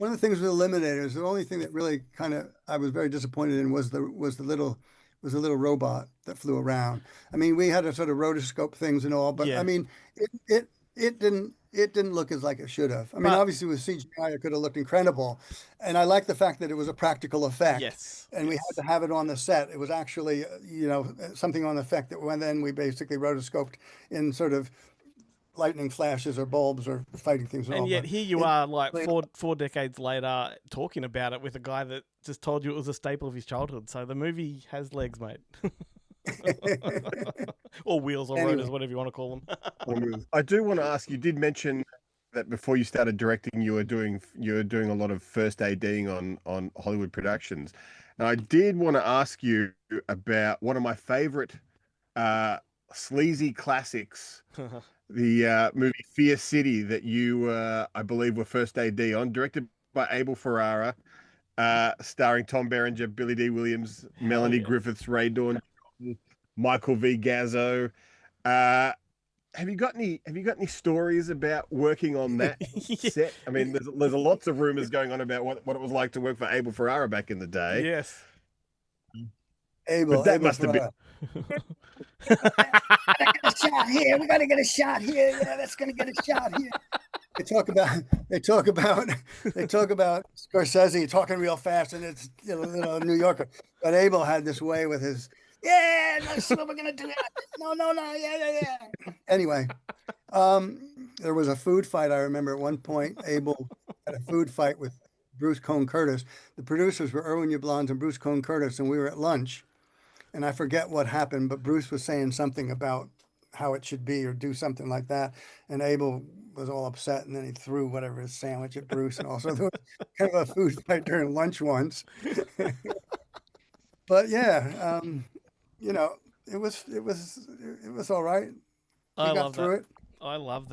one of the things with Eliminators, the only thing that really kind of I was very disappointed in was the little robot that flew around. I mean, we had a sort of rotoscope things and all, but I Yeah, mean, it didn't look as like it should have. I mean, but obviously with CGI it could have looked incredible, and I like the fact that it was a practical effect, yes, and we had yes. to have it on the set. It was actually something on the effect that when then we basically rotoscoped in sort of lightning flashes or bulbs or fighting things and And all, yet but here you it. are, like four decades later, talking about it with a guy that just told you it was a staple of his childhood. So the movie has legs, mate, or wheels, or rotors, Anyway, whatever you want to call them. I do want to ask. You did mention that before you started directing, you were doing a lot of first ADing on Hollywood productions, and I did want to ask you about one of my favorite uh, sleazy classics, the movie Fear City that you, I believe, were first AD on, directed by Abel Ferrara, starring Tom Berenger, Billy D. Williams, Hell Melanie yeah. Griffiths, Ray Dawn, Michael V. Gazzo. Uh, have you got any stories about working on that Yeah. set? I mean, there's lots of rumors going on about what it was like to work for Abel Ferrara back in the day, Yes. but Abel, that Abel must have been Ferrara. Gotta get a shot here. We gotta get a shot here. Yeah, that's gonna get a shot here. They talk about they talk about they talk about Scorsese talking real fast, and it's New Yorker. But Abel had this way with his yeah. That's what we're gonna do. No, no, no. Yeah, yeah, yeah. Anyway, there was a food fight. I remember at one point Abel had a food fight with Bruce Cone Curtis. The producers were Irwin Yablans and Bruce Cone Curtis, and we were at lunch. And I forget what happened, but Bruce was saying something about how it should be or do something like that. And Abel was all upset, and then he threw whatever his sandwich at Bruce. And also there was kind of a food fight during lunch once. But yeah, you know, it was all right. I We got love that. through it. I love that.